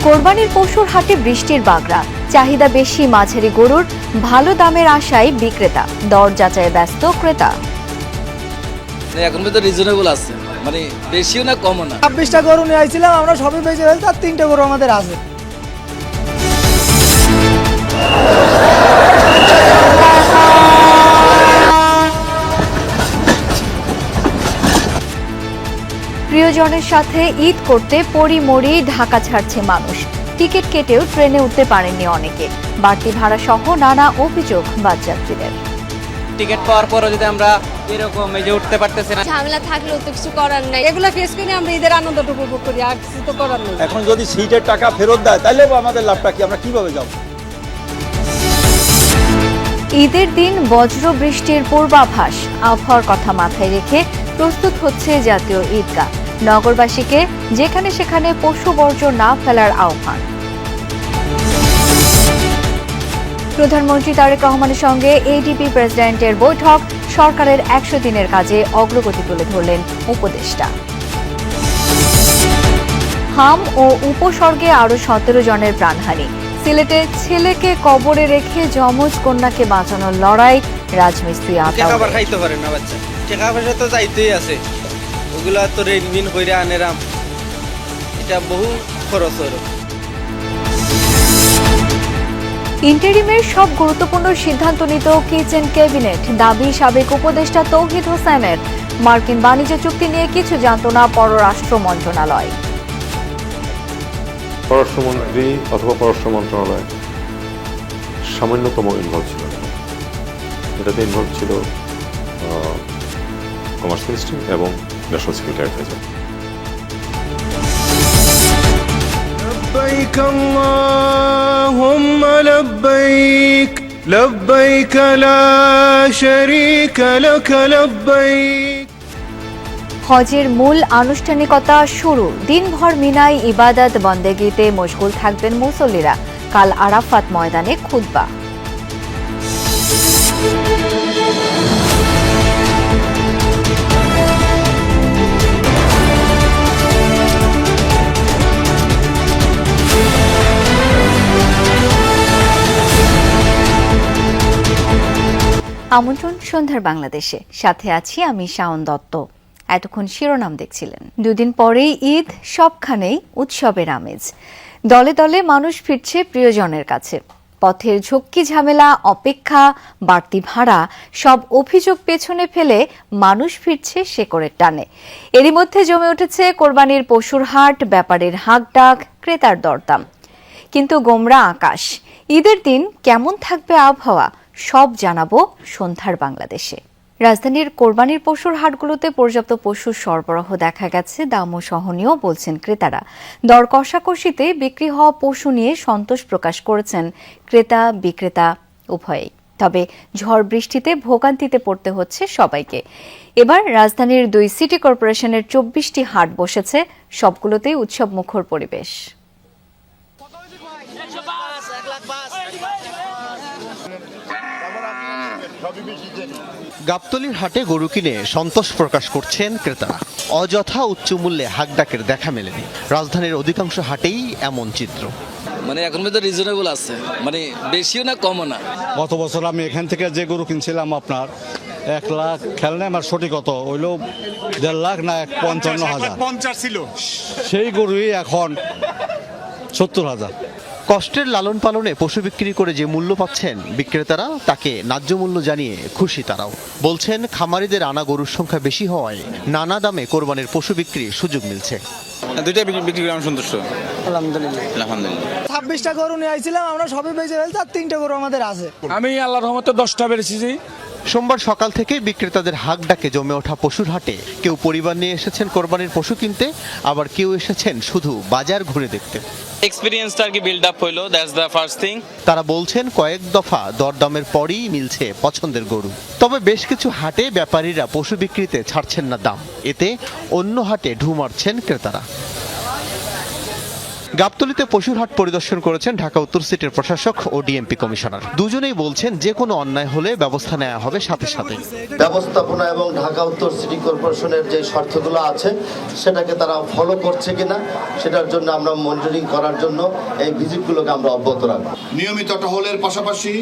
কোরবানির পশুর হাটে বৃষ্টির বাগড়া, চাহিদা বেশি মাঝারি গরুর, ভালো দামের আশায় বিক্রেতা, দর যাচাইয়ে ব্যস্ত ক্রেতা। এখন তো রিজনেবল আছে, মানে বেশিও না কমও না। 26টা গরু নিয়ে আইছিলাম আমরা, সবই বেঁচে ফেলছি, আর 3টে গরু আমাদের আছে। প্রিয়জনের সাথে ঈদ করতে পরিমরি ঢাকা ছাড়ছে মানুষ। টিকিট কেটেও ট্রেনে উঠতে পারেননি অনেকে। বাড়তি ভাড়া সহ নানা অভিযোগ বাসযাত্রীদের। টিকিট পাওয়ার পরও যদি আমরা এরকম এই যে উঠতে পারতেছি না, ঝামেলা থাকলেও তো কিছু করার নাই। এগুলা ফেস করে আমরা ঈদের আনন্দটুকু উপভোগ করি, আর কিছু তো করার নেই। এখন যদি সিটের টাকা ফেরত দেয় তাহলে আমাদের লাভটা কি, আমরা কিভাবে যাব? ঈদের দিন বজ্র বৃষ্টির পূর্বাভাস, আবহাওয়ার কথা মাথায় রেখে প্রস্তুত হচ্ছে জাতীয় ঈদগাহ। নগরবাসীকে যেখানে সেখানে পশু বর্জ্য না ফেলার আহ্বান। প্রধানমন্ত্রী তারেক রহমানের সঙ্গে এডিবি প্রেসিডেন্টের বৈঠক, সরকারের 100 দিনের কাজে অগ্রগতি তুলে ধরলেন উপদেষ্টা। হাম ও উপসর্গে আরো 17 জনের প্রাণহানি। সিলেটে ছেলেকে কবরে রেখে যমজ কন্যাকে বাঁচানোর লড়াই, রাজমিস্ত্রি খাবার খাইতে পারে না বাচ্চা, টাকা পয়সা তো চাইতেই আছে, ওগুলা তো রেনমিন কইরা আনেরাম, এটা বহু খরচ হলো। ইন্টারিমের সব গুরুত্বপূর্ণ সিদ্ধান্ত নিত কিচেন ক্যাবিনেট, দাবি সাবেক উপদেষ্টা তৌহিদ হোসেনের। মার্কিন বাণিজ্য চুক্তি নিয়ে কিছু জানত না পররাষ্ট্র মন্ত্রণালয়। পররাষ্ট্রমন্ত্রী অথবা পররাষ্ট্র মন্ত্রণালয় সামান্যতম ইনভলভ ছিল না। এটাতে ইনভলভ ছিল কমার্স মিনিস্ট্রি এবং ন্যাশনাল সিকিউরিটি অ্যাডভাইজার। لبيك اللهم لبيك لبيك لا شريك لك لبيك। হজের মূল আনুষ্ঠানিকতা শুরু, দিনভর মিনায় ইবাদত বন্দেগীতে মশগুল থাকবেন মুসল্লিরা। কাল আরাফাত ময়দানে খুতবা। আমন্ত্রণ সন্ধ্যার বাংলাদেশে, সাথে আছি আমি শাওন দত্ত। এতক্ষণ শিরোনাম দেখছিলেন। দুদিন পরেই ঈদ, সবখানেই উৎসবের আমেজ। দলে দলে মানুষ ফিরছে প্রিয়জনের কাছে। পথের ঝক্কি ঝামেলা, অপেক্ষা, বাড়তি ভাড়া, সব অভিযোগ পেছনে ফেলে মানুষ ফিরছে শেকড়ের টানে। এরই মধ্যে জমে উঠেছে কোরবানির পশুর হাট, ব্যাপারের হাঁকডাক, ক্রেতার দরদাম। কিন্তু গোমরা আকাশ। ঈদের দিন কেমন থাকবে আবহাওয়া, সব জানাবো সন্ধ্যার বাংলাদেশে। রাজধানীর কোরবানির পশুর হাটগুলোতে পর্যাপ্ত পশুর সরবরাহ দেখা গেছে, দামও সহনীয় বলছেন ক্রেতারা। দর কষাকষিতে বিক্রি হওয়া পশু নিয়ে সন্তোষ প্রকাশ করেছেন ক্রেতা বিক্রেতা উভয়েই। তবে ঝড় বৃষ্টিতে ভোগান্তিতে পড়তে হচ্ছে সবাইকে। এবার রাজধানীর 2 সিটি কর্পোরেশনের 24টি হাট বসেছে, সবগুলোতেই উৎসব মুখর পরিবেশ। গাবতলীর হাটে গরু কিনে সন্তোষ প্রকাশ করছেন ক্রেতারা। অযথা উচ্চ মূল্যে হাকডাকের দেখা মেলেনি। রাজধানীর অধিকাংশ হাটেই এমন চিত্র। মানে এখন তো রিজনেবল আছে, মানে বেশিও না কমও না। গত বছর আমি এখান থেকে যে গরু কিনছিলাম আপনার 1 লাখ, খেয়াল নেই আমার সঠিক কত হইল, 1.5 লাখ না 55,000 ছিল, সেই গরুই এখন 70,000। কষ্টের লালন পালনে পশু বিক্রি করে যে মূল্য পাচ্ছেন বিক্রেতারা, তাকে ন্যায্য মূল্য জানিয়ে খুশি তারাও। বলছেন খামারিদের আনা গরুর সংখ্যা বেশি হওয়ায় নানা দামে কোরবানির পশু বিক্রির সুযোগ মিলছে। দুইটাই বিক্রি করে আমি সন্তুষ্ট, আলহামদুলিল্লাহ। 26টা গরু নিয়ে আইছিলাম আমরা, সবই বেঁচে ফেলছি, আর 3টে গরু আমাদের আছে। আমি আল্লাহর রহমতে 10টা বেড়েছি। সোমবার সকাল থেকে বিক্রেতাদের হাক ডাকে জমে ওঠা পশুর হাটে কেউ পরিবার নিয়ে এসেছেন কোরবানির পশু কিনতে, আবার কেউ এসেছেন শুধু বাজার ঘুরে দেখতে। এক্সপেরিয়েন্সটা আর কি বিল্ড আপ হইলো, দ্যাটস দ্য ফার্স্ট থিং। তারা বলছেন কয়েক দফা দরদামের পরই মিলছে পছন্দের গরু। তবে বেশ কিছু হাটে ব্যাপারীরা পশু বিক্রিতে ছাড়ছেন না দাম, এতে অন্য হাটে ঢু মারছেন ক্রেতারা। গাবতলীতে পশুর হাট পরিদর্শন করেছেন ঢাকা উত্তর সিটির প্রশাসক ও ডিএমপি কমিশনার। দুজনেই বলছেন যে কোনো অন্যায় হলে ব্যবস্থা নেওয়া হবে সাথে সাথে। ব্যবস্থাপনা এবং ঢাকা উত্তর সিটি কর্পোরেশনের যে শর্তগুলো আছে সেটাকে তারা ফলো করছে কিনা সেটার জন্য আমরা মনিটরিং করার জন্য এই ভিজিটগুলোকে আমরা অব্যাহত রাখবো। নিয়মিত টহলের পাশাপাশি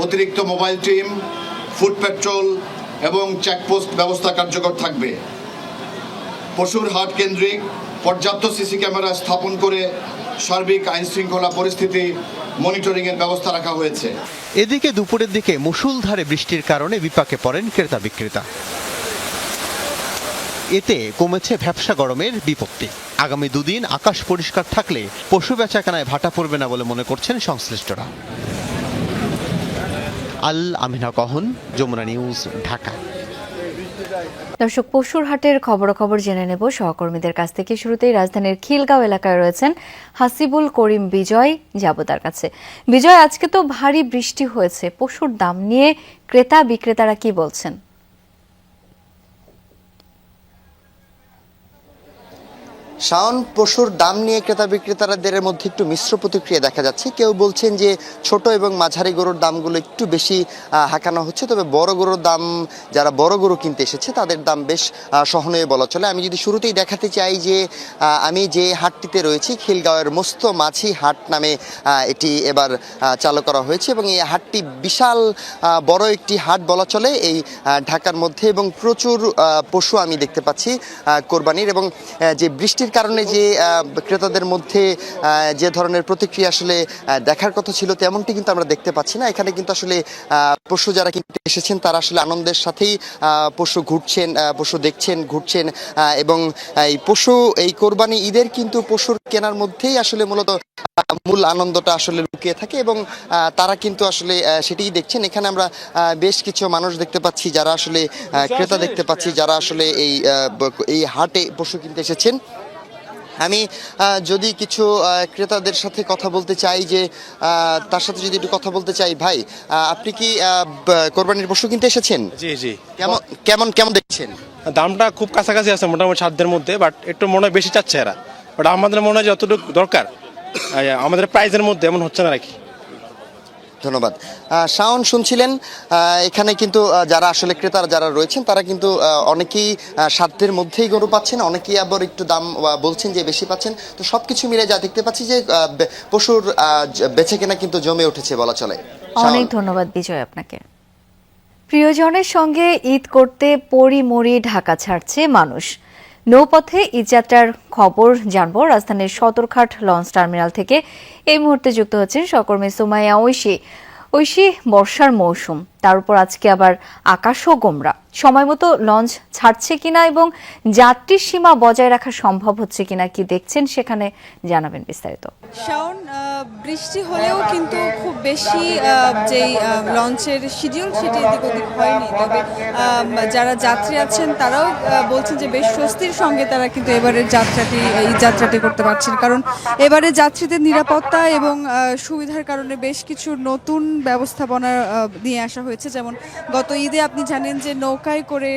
অতিরিক্ত মোবাইল টিম, ফুড পেট্রোল এবং চেকপোস্ট ব্যবস্থা কার্যকর থাকবে। পশুর হাট কেন্দ্রিক পর্যাপ্ত সিসি ক্যামেরা স্থাপন করে সার্বিক আইন শৃঙ্খলা পরিস্থিতি মনিটরিংয়ের ব্যবস্থা রাখা হয়েছে। এদিকে দুপুরের দিকে মুষলধারে বৃষ্টির কারণে বিপাকে পড়েন ক্রেতা বিক্রেতা। এতে কমেছে ভ্যাপসা গরমের বিপত্তি। আগামী দুদিন আকাশ পরিষ্কার থাকলে পশু বেচাকেনায় ভাটা পড়বে না বলে মনে করছেন সংশ্লিষ্টরা। আল আমিনা কহন, যমুনা নিউজ, ঢাকা। দর্শক, পশুর হাটের খবরাখবর জেনে নেব সহকর্মীদের কাছ থেকে। শুরুতেই রাজধানীর খিলগাঁও এলাকায় রয়েছেন হাসিবুল করিম বিজয়, যাব তার কাছে। বিজয়, আজকে তো ভারী বৃষ্টি হয়েছে, পশুর দাম নিয়ে ক্রেতা বিক্রেতারা কি বলছেন? শাওন, পশুর দাম নিয়ে ক্রেতা বিক্রেতাদের মধ্যে একটু মিশ্র প্রতিক্রিয়া দেখা যাচ্ছে। কেউ বলছেন যে ছোট এবং মাঝারি গরুর দামগুলো একটু বেশি হাঁকানো হচ্ছে, তবে বড় গরুর দাম, যারা বড় গরু কিনতে এসেছে তাদের দাম বেশ সহনীয় বলা চলে। আমি যদি শুরুতেই দেখাতে চাই যে আমি যে হাটটিতে রয়েছি, খিলগাঁওয়ের মস্ত মাছি হাট নামে এটি এবার চালু করা হয়েছে এবং এই হাটটি বিশাল বড় একটি হাট বলা চলে এই ঢাকার মধ্যে, এবং প্রচুর পশু আমি দেখতে পাচ্ছি কোরবানির। এবং যে বৃষ্টির কারণে যে ক্রেতাদের মধ্যে যে ধরনের প্রতিক্রিয়া আসলে দেখার কথা ছিল তেমনটি কিন্তু আমরা দেখতে পাচ্ছি না। এখানে কিন্তু আসলে পশু যারা কিনতে এসেছেন তারা আসলে আনন্দের সাথেই পশু ঘুরছেন, পশু দেখছেন, ঘুরছেন। এবং এই কোরবানি ঈদের কিন্তু পশুর কেনার মধ্যেই আসলে মূলত মূল আনন্দটা আসলে লুকিয়ে থাকে এবং তারা কিন্তু আসলে সেটাই দেখছেন। এখানে আমরা বেশ কিছু মানুষ দেখতে পাচ্ছি যারা আসলে ক্রেতা দেখতে পাচ্ছি যারা আসলে এই হাটে পশু কিনতে এসেছেন। আমি যদি কিছু ক্রেতাদের সাথে কথা বলতে চাই, যে তার সাথে যদি একটু কথা বলতে চাই, ভাই আপনি কি কোরবানির পশু কিনতে এসেছেন? জি জি। কেমন দেখছেন? দামটা খুব কাছাকাছি আছে, মোটামুটি সাধ্যের মধ্যে, বাট একটু মনে হয় বেশি চাচ্ছে এরা। বাট আমাদের মনে হয় যতটুকু দরকার আমাদের প্রাইজের মধ্যে এমন হচ্ছে না নাকি। ধন্যবাদ। শাওন, শুনছিলেন এখানে কিন্তু যারা আসলে ক্রেতারা যারা রয়েছেন তারা কিন্তু অনেকেই সাধ্যের মধ্যেই গরু পাচ্ছেন, অনেকেই আবার একটু দাম বলছেন যে বেশি পাচ্ছেন। তো সবকিছু মিলে যা দেখতে পাচ্ছি যে পশুর বেচে কেনা কিন্তু জমে উঠেছে বলা চলে। অনেক ধন্যবাদ বিজয় আপনাকে। প্রিয়জনের সঙ্গে ঈদ করতে পরিমরি ঢাকা ছাড়ছে মানুষ। নৌপথে ঈদযাত্রার খবর জানবো রাজধানীর সদরঘাট লঞ্চ টার্মিনাল থেকে। এই মুহূর্তে যুক্ত হচ্ছেন সহকর্মী সুমাইয়া ঐশী। বর্ষার মৌসুম, তার উপর আজকে আবার আকাশও গোমরা। সময় মতো লঞ্চ ছাড়ছে কিনা এবং যাত্রীর সীমা বজায় রাখা সম্ভব হচ্ছে কিনা কি দেখছেন সেখানে জানাবেন বিস্তারিত। শাওন, বৃষ্টি হলেও কিন্তু খুব বেশি যেই লঞ্চের শিডিউল সেটি এদিক ওদিক হয়নি। তবে যারা যাত্রী আছেন তারাও বলছেন যে বেশ স্বস্তির সঙ্গে তারা কিন্তু এবারের যাত্রাটি করতে পারছেন, কারণ এবারে যাত্রীদের নিরাপত্তা এবং সুবিধার কারণে বেশ কিছু নতুন ব্যবস্থাপনা নিয়ে আসা হয়েছে। যেমন গত ঈদে আপনি জানেন যে নৌকায় করে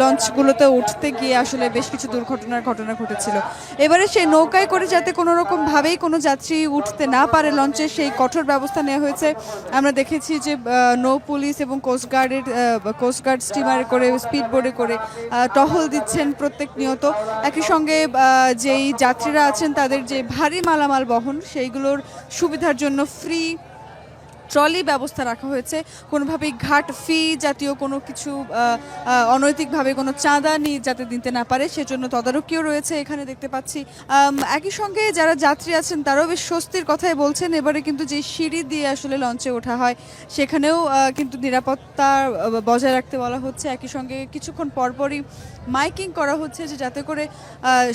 লঞ্চগুলোতে উঠতে গিয়ে আসলে বেশ কিছু দুর্ঘটনার ঘটনা ঘটেছিল। এবারে সেই নৌকায় করে যাতে কোনো রকম ভাবেই কোনো যাত্রী উঠতে না পারে লঞ্চে, সেই কঠোর ব্যবস্থা নেওয়া হয়েছে। আমরা দেখেছি যে নৌ পুলিশ এবং কোস্টগার্ড স্টিমারে করে, স্পিড বোর্ডে করে টহল দিচ্ছেন প্রত্যেক নিয়ত। একই সঙ্গে যেই যাত্রীরা আছেন তাদের যে ভারী মালামাল বহন সেইগুলোর সুবিধার জন্য ফ্রি ট্রলি ব্যবস্থা রাখা হয়েছে। কোনোভাবেই ঘাট ফি জাতীয় কোনো কিছু অনৈতিকভাবে কোনো চাঁদা নিয়ে যাতে দিতে না পারে সেজন্য তদারকিও রয়েছে এখানে দেখতে পাচ্ছি। একই সঙ্গে যারা যাত্রী আছেন তারাও বেশ স্বস্তির কথাই বলছেন। এবারে কিন্তু যে সিঁড়ি দিয়ে আসলে লঞ্চে ওঠা হয় সেখানেও কিন্তু নিরাপত্তা বজায় রাখতে বলা হচ্ছে। একই সঙ্গে কিছুক্ষণ পরপরই মাইকিং করা হচ্ছে যে যাতে করে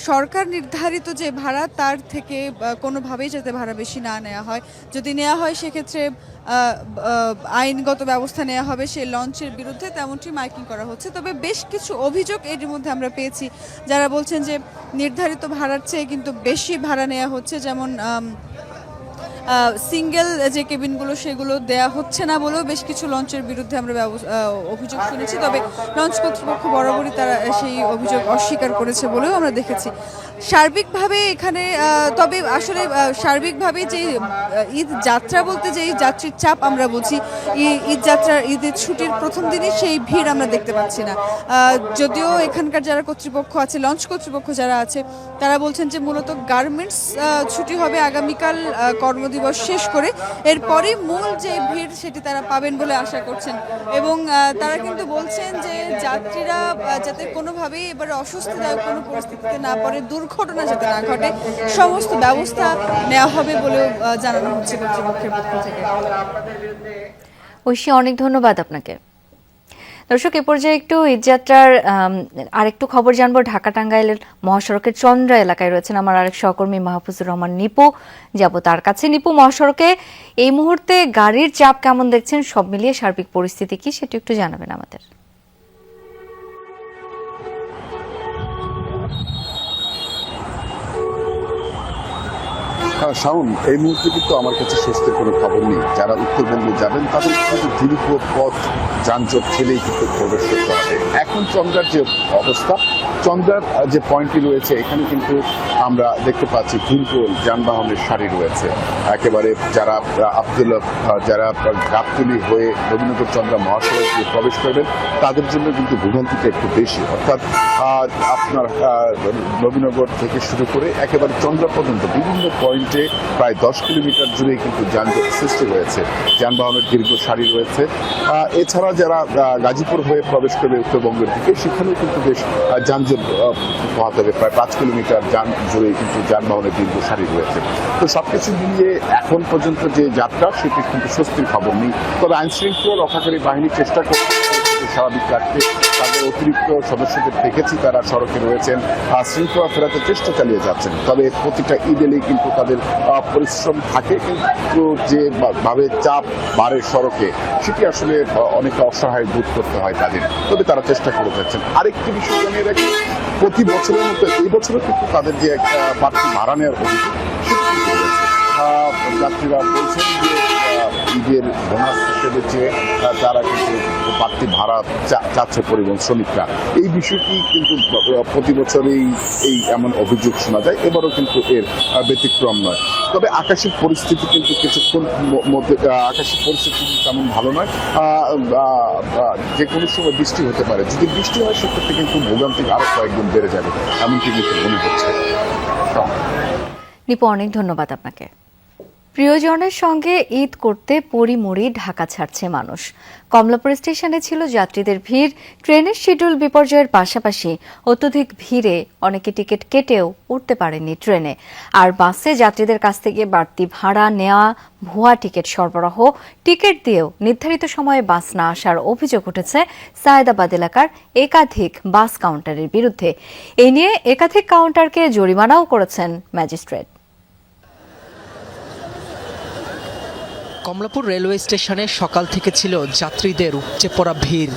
সরকার নির্ধারিত যে ভাড়া তার থেকে কোনোভাবেই যাতে ভাড়া বেশি না নেওয়া হয়। যদি নেওয়া হয় সেক্ষেত্রে আইনগত ব্যবস্থা নেওয়া হবে সেই লঞ্চের বিরুদ্ধে, তেমনটি মাইকিং করা হচ্ছে। তবে বেশ কিছু অভিযোগ এর মধ্যে আমরা পেয়েছি, যারা বলছেন যে নির্ধারিত ভাড়ার চেয়ে কিন্তু বেশি ভাড়া নেওয়া হচ্ছে। যেমন সিঙ্গেল যে কেবিনগুলো সেগুলো দেয়া হচ্ছে না বলেও বেশ কিছু লঞ্চের বিরুদ্ধে আমরা অভিযোগ শুনেছি। তবে লঞ্চ কর্তৃপক্ষ বরাবরই তারা সেই অভিযোগ অস্বীকার করেছে বলেও আমরা দেখেছি। সার্বিকভাবে এখানে তবে আসলে সার্বিকভাবে যে ঈদ যাত্রা বলতে যে যাত্রীর চাপ আমরা বুঝি, ঈদ যাত্রার ঈদের ছুটির প্রথম দিনে সেই ভিড় আমরা দেখতে পাচ্ছি না। যদিও এখানকার যারা কর্তৃপক্ষ আছে, লঞ্চ কর্তৃপক্ষ যারা আছে, তারা বলছেন যে মূলত গার্মেন্টস ছুটি হবে আগামীকাল কর্মদিবস শেষ করে, এরপরেই মূল যে ভিড় সেটি তারা পাবেন বলে আশা করছেন। এবং তারা কিন্তু বলছেন যে যাত্রীরা যাতে কোনোভাবেই এবারে অস্বস্তিদায়ক কোনো পরিস্থিতিতে না পড়ে, দুর্ঘটনা যাতে না ঘটে, সমস্ত ব্যবস্থা নেওয়া হবে বলেও জানানো হচ্ছে কর্তৃপক্ষের পক্ষ থেকে। ঐশী, অনেক ধন্যবাদ আপনাকে। দর্শক, এ পর্যায়ে একটু ঈদযাত্রার আরেকটু খবর জানবো। ঢাকা টাঙ্গাইলের মহাসড়কের চন্দ্রা এলাকায় রয়েছেন আমার আরেক সহকর্মী মাহফুজুর রহমান নিপু, যাব তার কাছে। নিপু, মহাসড়কে এই মুহূর্তে গাড়ির চাপ কেমন দেখছেন, সব মিলিয়ে সার্বিক পরিস্থিতি কি সেটি একটু জানাবেন আমাদের। শাওন, এই মুহূর্তে কিন্তু আমার কাছে স্বস্তির কোনো খবর নেই। যারা উত্তরবঙ্গে যাবেন তাদের কিন্তু দীর্ঘ পথ যানজট ঠেলেই কিন্তু প্রবেশ করতে হবে। এখন চন্দ্রার যে অবস্থা, চন্দ্রার যে পয়েন্টটি রয়েছে এখানে কিন্তু আমরা দেখতে পাচ্ছি দীর্ঘ যানবাহনের সারি রয়েছে। একেবারে যারা আব্দুল্লাহ, যারা গাবতলী হয়ে নবীনগর চন্দ্রা মহাসড়কে প্রবেশ করবেন তাদের জন্য কিন্তু ভোগান্তিটা একটু বেশি। অর্থাৎ আপনার নবীনগর থেকে শুরু করে একেবারে চন্দ্রা পর্যন্ত বিভিন্ন পয়েন্টে প্রায় 10 কিলোমিটার জুড়ে কিন্তু যানজট সৃষ্টি হয়েছে, যানবাহনের দীর্ঘ সারি রয়েছে। এছাড়া যারা গাজীপুর হয়ে প্রবেশ করবে উত্তরবঙ্গের দিকে, সেখানেও কিন্তু বেশ যানজট পোহাতে হবে। প্রায় 5 কিলোমিটার জুড়ে কিন্তু যানবাহনের দীর্ঘ সারি রয়েছে। তো সবকিছু মিলিয়ে এখন পর্যন্ত যে যাত্রা সেটি কিন্তু স্বস্তির খবর নেই। তবে আইনশৃঙ্খলা রক্ষাকারী বাহিনী চেষ্টা করছে স্বাভাবিক রাখতে। তাদের অতিরিক্ত সদস্যদের দেখেছি তারা সড়কে রয়েছেন, শৃঙ্খলা ফেরাতে চেষ্টা চালিয়ে যাচ্ছেন। তবে প্রতিটা ঈদ এলেই কিন্তু তাদের পরিশ্রম থাকে, কিন্তু যে ভাবে চাপ বাড়ে সড়কে সেটি আসলে অনেকটা অসহায় বোধ করতে হয় তাদের। তবে তারা চেষ্টা করে যাচ্ছেন। আরেকটি বিষয় জানিয়ে রাখি, প্রতি বছরের মতো এই বছরও কিন্তু তাদের যে একটা বাড়তি ভাড়া নেওয়ার অভিযোগ সেটি কিন্তু রয়েছে। যাত্রীরা বলছেন যে ঈদের বোনাস হিসেবে যে তারা কিন্তু বাড়তি ভাড়া চাচ্ছে পরিবহন শ্রমিকরা। এই বিষয়টি কিন্তু প্রতি বছরেই এই এমন অভিযোগ শোনা যায়, এবারও কিন্তু এর ব্যতিক্রম নয়। তবে আকাশের পরিস্থিতি কিন্তু কিছুক্ষণ মধ্যে আকাশের পরিস্থিতি তেমন ভালো নয়, যে কোনো সময় বৃষ্টি হতে পারে। যদি বৃষ্টি হয় সেক্ষেত্রে কিন্তু ভোগান্তি আরো কয়েকদিন বেড়ে যাবে, এমনটি কিন্তু মনে হচ্ছে। নিপু, অনেক ধন্যবাদ আপনাকে। প্রিয়জনের সঙ্গে ঈদ করতে পরিমরি ঢাকা ছাড়ছে মানুষ। কমলাপুর স্টেশনে ছিল যাত্রীদের ভিড়। ট্রেনের শিডিউল বিপর্যয়ের পাশাপাশি অত্যধিক ভিড়ে অনেকে টিকিট কেটেও উঠতে পারেননি ট্রেনে। আর বাসে যাত্রীদের কাছ থেকে বাড়তি ভাড়া নেওয়া, ভুয়া টিকিট সরবরাহ, টিকিট দিয়েও নির্ধারিত সময়ে বাস না আসার অভিযোগ উঠেছে সায়েদাবাদ এলাকার একাধিক বাস কাউন্টারের বিরুদ্ধে। এ নিয়ে একাধিক কাউন্টারকে জরিমানাও করেছেন ম্যাজিস্ট্রেট। কমলাপুর রেলওয়ে স্টেশনে সকাল থেকে ছিল যাত্রীদের উপচে পড়া ভিড়।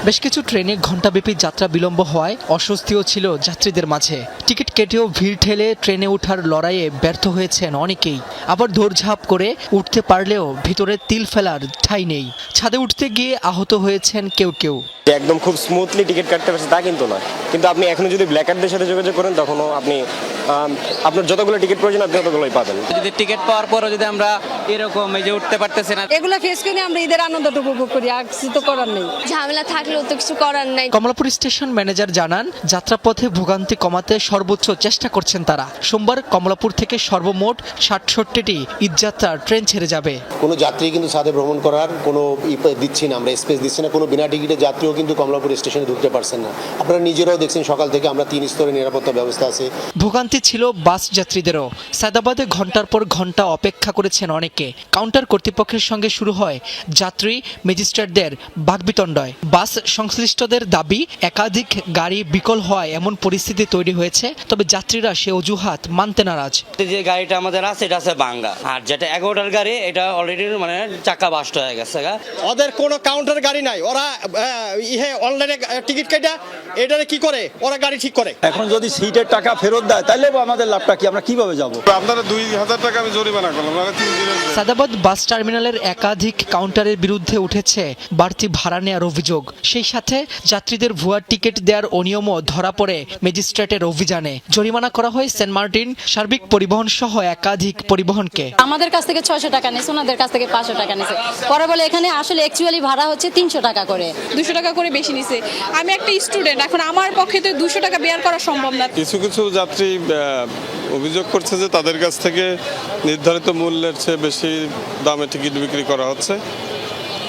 বেশ কিছু ট্রেনে ঘণ্টাব্যাপী যাত্রা বিলম্ব হওয়ায় অস্বস্তিও ছিল যাত্রীদের মাঝে। টিকিট কেটেও ভিড় ঠেলে ট্রেনে ওঠার লড়াইয়ে ব্যর্থ হয়েছেন অনেকেই। আবার দৌড়ঝাঁপ করে উঠতে পারলেও ভিতরে তিল ফেলার ঠাঁই নেই। ছাদে উঠতে গিয়ে আহত হয়েছেন কেউ কেউ। একদম খুব স্মুথলি টিকিট কাটতে পারছে তা কিন্তু নয়, কিন্তু আপনি এখনো যদি ব্ল্যাকারদের সাথে যোগাযোগ করেন তখনও আপনি আপনার যতগুলো টিকিট প্রয়োজন আপনি ততগুলোই পাবেন। যদি টিকিট পাওয়ার পরও যদি আমরা এরকম এই যে উঠতে পারতেছি না, এগুলো ফেস করে আমরা ঈদের আনন্দটুকু উপভোগ করি, আর কিছু তো করার নেই। ঝামেলা থাকলেও তো কিছু করার নাই। কমলাপুর স্টেশন ম্যানেজার জানান, যাত্রাপথে ভোগান্তি কমাতে সর্বোচ্চ চেষ্টা করছেন তারা। সোমবার কমলাপুর থেকে সর্বমোট ৬৭টি ঈদযাত্রার ট্রেন ছেড়ে যাবে। কোনো যাত্রী কিন্তু সাথে ভ্রমণ করার কোনো দিচ্ছি না, আমরা স্পেস দিচ্ছি না। কোনো বিনা টিকিটের যাত্রীও কিন্তু কমলাপুর স্টেশনে ঢুকতে পারছেন না। আপনারা নিজেরাও দেখছেন সকাল থেকে আমরা 3 স্তরের নিরাপত্তা ব্যবস্থা আছে। ভোগান্তি ছিল বাস যাত্রীদেরও। সায়েদাবাদে ঘন্টার পর ঘন্টা অপেক্ষা করেছেন অনেকে। কাউন্টার কর্তৃপক্ষের সঙ্গে শুরু হয় যাত্রী ম্যাজিস্ট্রেটদের বাকবিতণ্ডয়। বাস সংশ্লিষ্টদের দাবি, একাধিক গাড়ি বিকল হওয়ায় এমন পরিস্থিতি তৈরি হয়েছে। তবে যাত্রীরা সে অজুহাত মানতে নারাজ। যে গাড়িটা আমাদের আছে এটা আছে ভাঙ্গা, আর যেটা 11টার গাড়ি এটা অলরেডি মানে চাকা বাস্ট হয়ে গেছে। ওদের কোনো কাউন্টার গাড়ি নাই, ওরা অনলাইনে টিকিট কেটে এটারে কি করে, ওরা গাড়ি ঠিক করে। এখন যদি সিটের টাকা ফেরত দেয় তাহলে আমাদের লাভটা কি, আমরা কিভাবে যাব? আপনারা 2000 টাকা আমি জরিমানা করলাম। সায়েদাবাদ বাস টার্মিনালের একাধিক কাউন্টারের বিরুদ্ধে উঠেছে বাড়তি ভাড়া নেওয়ার অভিযোগ। সেই সাথে যাত্রীদের ভুয়া টিকিট দেওয়ার অনিয়মও ধরা পড়ে ম্যাজিস্ট্রেটের অভিযানে। জরিমানা করা হয় সেন্ট মার্টিন সার্বিক পরিবহন সহ একাধিক পরিবহনকে। আমাদের কাছ থেকে 600 টাকা নিয়েছে, ওনাদের কাছ থেকে 500 টাকা নিয়েছে। পরে বলে এখানে আসলে অ্যাকচুয়ালি ভাড়া হচ্ছে 300 টাকা করে, 200 টাকা করে বেশি নিছে। আমি একটা স্টুডেন্ট, এখন আমার পক্ষে তো 200 টাকা বেয়ার করা সম্ভব না। কিছু কিছু যাত্রী অভিযোগ করছে যে তাদের কাছ থেকে নির্ধারিত মূল্যের চেয়ে বেশি দামে টিকিট বিক্রি করা হচ্ছে।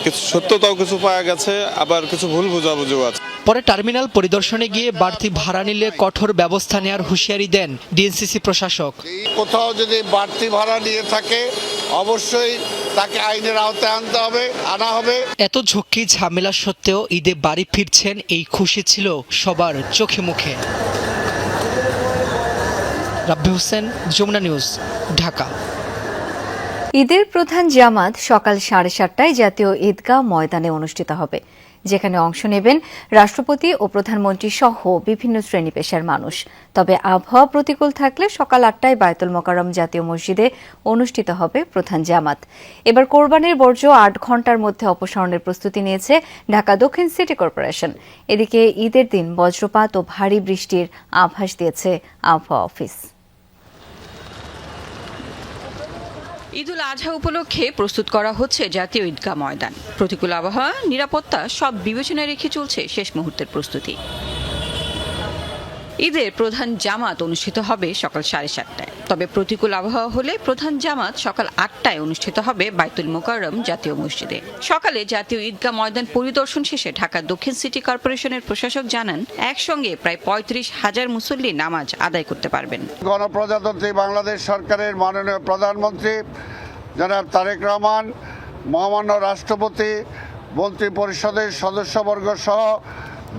কিছু সত্যতাও কিছু পাওয়া গেছে, আবার কিছু ভুল বোঝাবুঝিও আছে। পরে টার্মিনাল পরিদর্শনে গিয়ে বাড়তি ভাড়া নিলে কঠোর ব্যবস্থা নেওয়ার হুঁশিয়ারি দেন ডিএনসিসি প্রশাসক। কোথাও যদি বাড়তি ভাড়া নিয়ে থাকে অবশ্যই তাকে আইনের আওতায় আনা হবে। এত ঝক্কি ঝামেলা সত্ত্বেও ঈদে বাড়ি ফিরছেন, এই খুশি ছিল সবার চোখে মুখে। রাব্বি হোসেন, যমুনা নিউজ, ঢাকা। ঈদের প্রধান জামাত সকাল 7:30টায় জাতীয় ঈদগাহ ময়দানে অনুষ্ঠিত হবে, যেখানে অংশ নেবেন রাষ্ট্রপতি ও প্রধানমন্ত্রী সহ বিভিন্ন শ্রেণী পেশার মানুষ। তবে আবহাওয়া প্রতিকূল থাকলে সকাল 8টায় বায়তুল মোকাররম জাতীয় মসজিদে অনুষ্ঠিত হবে প্রধান জামাত। এবার কোরবানির বর্জ্য 8 ঘণ্টার মধ্যে অপসারণের প্রস্তুতি নিয়েছে ঢাকা দক্ষিণ সিটি কর্পোরেশন। এদিকে ঈদের দিন বজ্রপাত ও ভারী বৃষ্টির আভাস দিয়েছে আবহাওয়া অফিস। ঈদুল আজহা উপলক্ষে প্রস্তুত করা হচ্ছে জাতীয় ঈদগাহ ময়দান। প্রতিকূল আবহাওয়া, নিরাপত্তা সব বিবেচনায় রেখে চলছে শেষ মুহূর্তের প্রস্তুতি। ঈদের প্রধান জামাত অনুষ্ঠিত হবে সকাল 7:30টায়। তবে প্রতিকূল আবহাওয়া হলে প্রধান জামাত সকাল 8টায় অনুষ্ঠিত হবে বায়তুল মোকাররম জাতীয় মসজিদে। সকালে জাতীয় ঈদগাহ ময়দান পরিদর্শন শেষে ঢাকা দক্ষিণ সিটি কর্পোরেশনের প্রশাসক জানান, একসঙ্গে প্রায় 35,000 মুসল্লি নামাজ আদায় করতে পারবেন। গণপ্রজাতন্ত্রী বাংলাদেশ সরকারের মাননীয় প্রধানমন্ত্রী জনাব তারেক রহমান, মহামান্য রাষ্ট্রপতি, মন্ত্রী পরিষদের সদস্যবর্গ সহ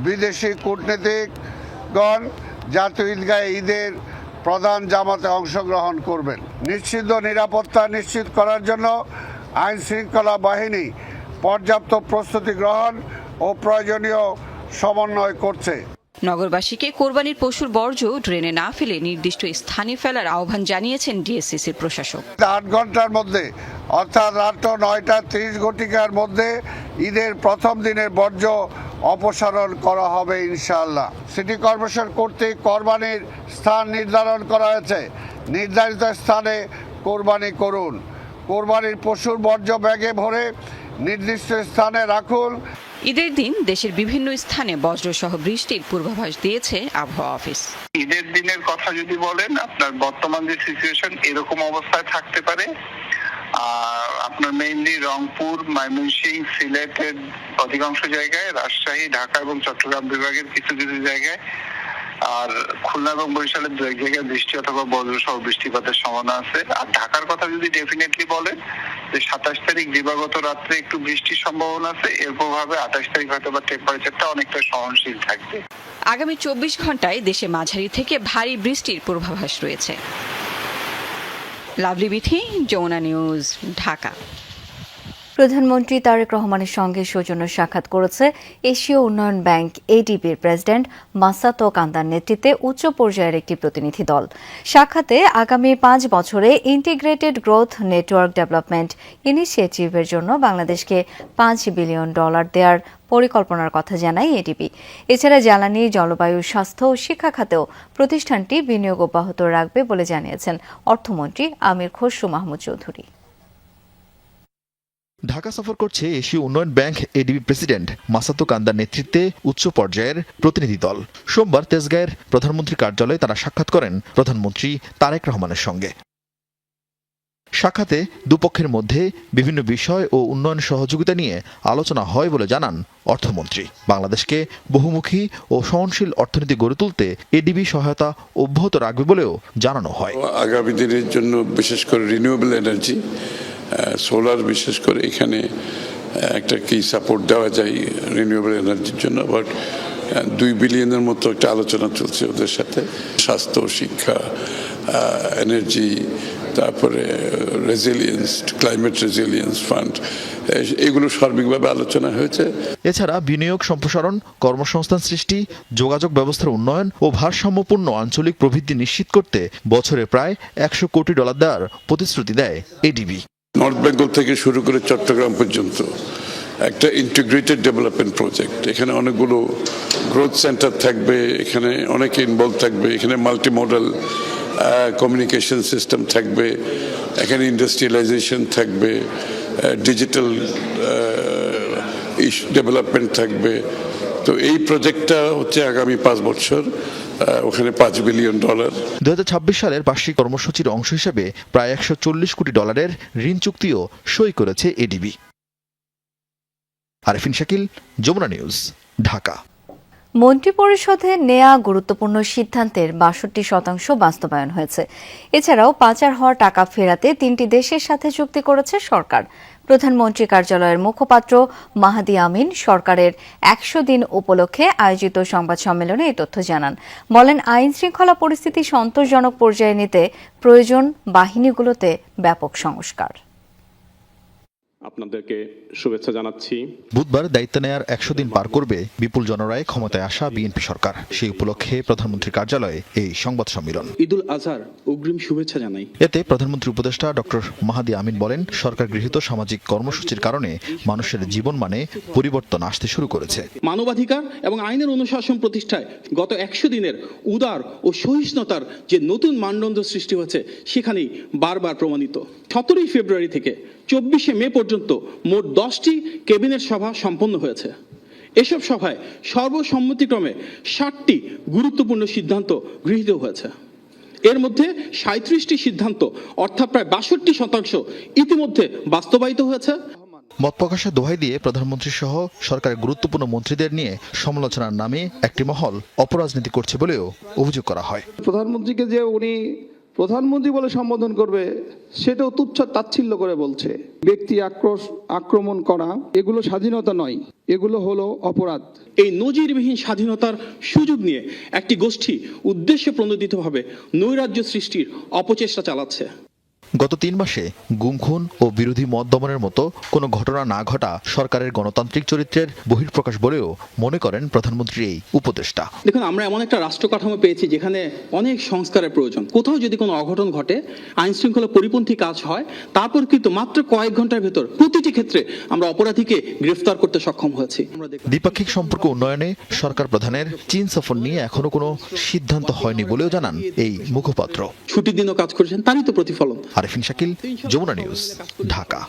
বিদেশি কূটনীতিকগণ জাতীয় ঈদগাহে ঈদের প্রধান জামাতে অংশগ্রহণ করবেন। নিশ্চিত নিরাপত্তা নিশ্চিত করার জন্য আইন শৃঙ্খলা বাহিনী পর্যাপ্ত প্রস্তুতি গ্রহণ ও প্রয়োজনীয় সমন্বয় করছে। নগরবাসীকে কোরবানির পশুর বর্জ্য ড্রেনে না ফেলে নির্দিষ্ট স্থানে ফেলার আহ্বান জানিয়েছেন ডিএসসিসির প্রশাসক। 8 ঘন্টার মধ্যে অর্থাৎ রাত 9:30 মধ্যে ঈদের প্রথম দিনের বর্জ্য অপসারণ করা হবে ইনশাআল্লাহ। সিটি কর্পোরেশন কর্তৃক কোরবানির স্থান নির্ধারণ করা হয়েছে। নির্ধারিত স্থানে কোরবানি করুন। কোরবানির পশুর বর্জ্য ব্যাগে ভরে নির্দিষ্ট স্থানে রাখুন। ঈদের দিন দেশের বিভিন্ন স্থানে বজ্রসহ বৃষ্টির পূর্বাভাস দিয়েছে আবহাওয়া অফিস। ঈদের দিনের কথা যদি বলেন, আপনার বর্তমান যে সিচুয়েশন এরকম অবস্থায় থাকতে পারে। আর আপনার মেইনলি রংপুর, ময়মনসিংহ, সিলেটের অধিকাংশ জায়গায়, রাজশাহী, ঢাকা এবং চট্টগ্রাম বিভাগের কিছু কিছু জায়গায়, আর খুলনা এবং বরিশালের 2 এক জায়গায় বৃষ্টি অথবা বজ্রসহ বৃষ্টিপাতের সম্ভাবনা আছে। আর ঢাকার কথা যদি ডেফিনেটলি বলেন, যে 27 তারিখ দিবাগত রাত্রে একটু বৃষ্টির সম্ভাবনা আছে। এর প্রভাবে 28 তারিখ হয়তো বা টেম্পারেচারটা অনেকটা সহনশীল থাকবে। আগামী 24 ঘন্টায় দেশে মাঝারি থেকে ভারী বৃষ্টির পূর্বাভাস রয়েছে। Lovely Bithi, Jamuna news, Dhaka. প্রধানমন্ত্রী তারেক রহমানের সঙ্গে সৌজন্য সাক্ষাৎ করেছে এশীয় উন্নয়ন ব্যাংক এডিবির প্রেসিডেন্ট মাসাতো কান্দার নেতৃত্বে উচ্চ পর্যায়ের একটি প্রতিনিধি দল। সাক্ষাতে আগামী 5 বছরে ইন্টিগ্রেটেড গ্রোথ নেটওয়ার্ক ডেভেলপমেন্ট ইনিশিয়েটিভের জন্য বাংলাদেশকে $5 বিলিয়ন দেওয়ার পরিকল্পনার কথা জানায় এডিবি। এছাড়া জ্বালানি, জলবায়ু, স্বাস্থ্য ও শিক্ষা খাতেও প্রতিষ্ঠানটি বিনিয়োগ অব্যাহত রাখবে বলে জানিয়েছেন অর্থমন্ত্রী আমির খসরু মাহমুদ চৌধুরী। ঢাকা সফর করছে এশীয় উন্নয়ন ব্যাংক এডিবি প্রেসিডেন্ট মাসাতো কান্দার নেতৃত্বে উচ্চ পর্যায়ের প্রতিনিধি দল। সোমবার তেজগাঁয়ের প্রধানমন্ত্রীর কার্যালয়ে তারা সাক্ষাৎ করেন প্রধানমন্ত্রী তারেক রহমানের সঙ্গে। সাক্ষাতে দুপক্ষের মধ্যে বিভিন্ন বিষয় ও উন্নয়ন সহযোগিতা নিয়ে আলোচনা হয় বলে জানান অর্থমন্ত্রী। বাংলাদেশকে বহুমুখী ও সহনশীল অর্থনীতি গড়ে তুলতে এডিবি সহায়তা অব্যাহত রাখবে বলেও জানানো হয়। আগামী দিনের জন্য বিশেষ করে রিনিউয়েবল এনার্জি, সোলার, বিশেষ করে এখানে একটা কি সাপোর্ট দেওয়া যায় রিনিউয়েবল এনার্জির জন্য। আবার $2 বিলিয়নের মতো একটা আলোচনা চলছে ওদের সাথে। স্বাস্থ্য, শিক্ষা, এনার্জি, তারপরে রেজিলিয়েন্স, ক্লাইমেট রেজিলিয়েন্স ফান্ড, এগুলো সার্বিকভাবে আলোচনা হয়েছে। এছাড়া বিনিয়োগ সম্প্রসারণ, কর্মসংস্থান সৃষ্টি, যোগাযোগ ব্যবস্থার উন্নয়ন ও ভারসাম্যপূর্ণ আঞ্চলিক প্রবৃদ্ধি নিশ্চিত করতে বছরে প্রায় $100 কোটি দেওয়ার প্রতিশ্রুতি দেয় এডিবি। নর্থ বেঙ্গল থেকে শুরু করে চট্টগ্রাম পর্যন্ত একটা ইন্টিগ্রেটেড ডেভেলপমেন্ট প্রজেক্ট। এখানে অনেকগুলো গ্রোথ সেন্টার থাকবে, এখানে অনেকে ইনভলভ থাকবে, এখানে মাল্টি মডেল কমিউনিকেশন সিস্টেম থাকবে, এখানে ইন্ডাস্ট্রিয়ালাইজেশন থাকবে, ডিজিটাল ডেভেলপমেন্ট থাকবে। তো এই প্রজেক্টটা হচ্ছে আগামী 5 বছর, ওখানে $5 বিলিয়ন। 2026 সালের বার্ষিক কর্মসূচির অংশ হিসেবে প্রায় $140 কোটি ঋণ চুক্তিও সই করেছে এডিবি। আরেফিন শাকিল, যমুনা নিউজ, ঢাকা। মন্ত্রিপরিষদে নেয়া গুরুত্বপূর্ণ সিদ্ধান্তের 62% বাস্তবায়ন হয়েছে। এছাড়াও পাচার হওয়া টাকা ফেরাতে 3টি দেশের সাথে চুক্তি করেছে সরকার। প্রধানমন্ত্রী কার্যালয়ের মুখপাত্র মাহাদি আমিন সরকারের 100 দিন উপলক্ষে আয়োজিত সংবাদ সম্মেলনে এই তথ্য জানান। বলেন, আইন শৃঙ্খলা পরিস্থিতি সন্তোষজনক পর্যায়ে নিতে প্রয়োজন বাহিনীগুলোতে ব্যাপক সংস্কার। আপনাদেরকে শুভেচ্ছা জানাচ্ছি। বুধবার দায়িত্ব নেয়ার 100 দিন পার করবে বিপুল জনরায় ক্ষমতায় আসা বিএনপি সরকার। সেই উপলক্ষে প্রধানমন্ত্রীর কার্যালয়ে এই সংবাদ সম্মেলন। ঈদুল আজহার অগ্রিম শুভেচ্ছা জানাই। এতে প্রধানমন্ত্রী উপদেষ্টা ডক্টর মাহাদি আমিন বলেন, সরকার গৃহীত সামাজিক কর্মসূচির কারণে মানুষের জীবনমানে পরিবর্তন আসতে শুরু করেছে। মানবাধিকার এবং আইনের অনুশাসন প্রতিষ্ঠায় গত 100 দিনের উদার ও সহিষ্ণুতার যে নতুন মানদণ্ড সৃষ্টি হয়েছে সেখানেই বারবার প্রমাণিত। 17 ফেব্রুয়ারি থেকে 24 মে পর্যন্ত মোট 10টি ক্যাবিনেট সভা সম্পন্ন হয়েছে। এসব সভায় সর্বসম্মতিক্রমে 60টি গুরুত্বপূর্ণ সিদ্ধান্ত গৃহীত হয়েছে। এর মধ্যে 37টি সিদ্ধান্ত অর্থাৎ প্রায় 62% ইতিমধ্যে বাস্তবায়িত হয়েছে। মত প্রকাশের দোহাই দিয়ে প্রধানমন্ত্রী সহ সরকারের গুরুত্বপূর্ণ মন্ত্রীদের নিয়ে সমালোচনার নামে একটি মহল অপরাজনীতি করছে বলেও অভিযোগ করা হয়। প্রধানমন্ত্রীকে যে উনি প্রধানমন্ত্রী বলে সম্বোধন করবে সেটাও তুচ্ছ তাচ্ছিল্য করে বলছে। ব্যক্তি আক্রমণ করা এগুলো স্বাধীনতা নয়, এগুলো হলো অপরাধ। এই নজিরবিহীন স্বাধীনতার সুযোগ নিয়ে একটি গোষ্ঠী উদ্দেশ্য প্রণোদিতভাবে নৈরাজ্য সৃষ্টির অপচেষ্টা চালাচ্ছে। গত 3 মাসে গুম খুন ও বিরোধী মত দমনের মতো কোনো ঘটনা না ঘটা সরকারের গণতান্ত্রিক চরিত্রের বহিঃপ্রকাশ বলেও মনে করেন প্রধানমন্ত্রী এই উপদেষ্টা। দেখুন, আমরা এমন একটা রাষ্ট্র কাঠামো পেয়েছি যেখানে অনেক সংস্কারের প্রয়োজন। কোথাও যদি কোনো অঘটন ঘটে, আইন শৃঙ্খলা পরিপন্থী কাজ হয়, তারপর কিন্তু মাত্র কয়েক ঘন্টার ভেতর প্রতিটি ক্ষেত্রে আমরা অপরাধীকে গ্রেফতার করতে সক্ষম হয়েছি। দ্বিপাক্ষিক সম্পর্ক উন্নয়নে সরকার প্রধানের চীন সফর নিয়ে এখনো কোনো সিদ্ধান্ত হয়নি বলেও জানান এই মুখপাত্র। ছুটির দিনও কাজ করেছেন, তারই তো প্রতিফলন। আরেফিন শাকিল, যমুনা নিউজ, ঢাকা।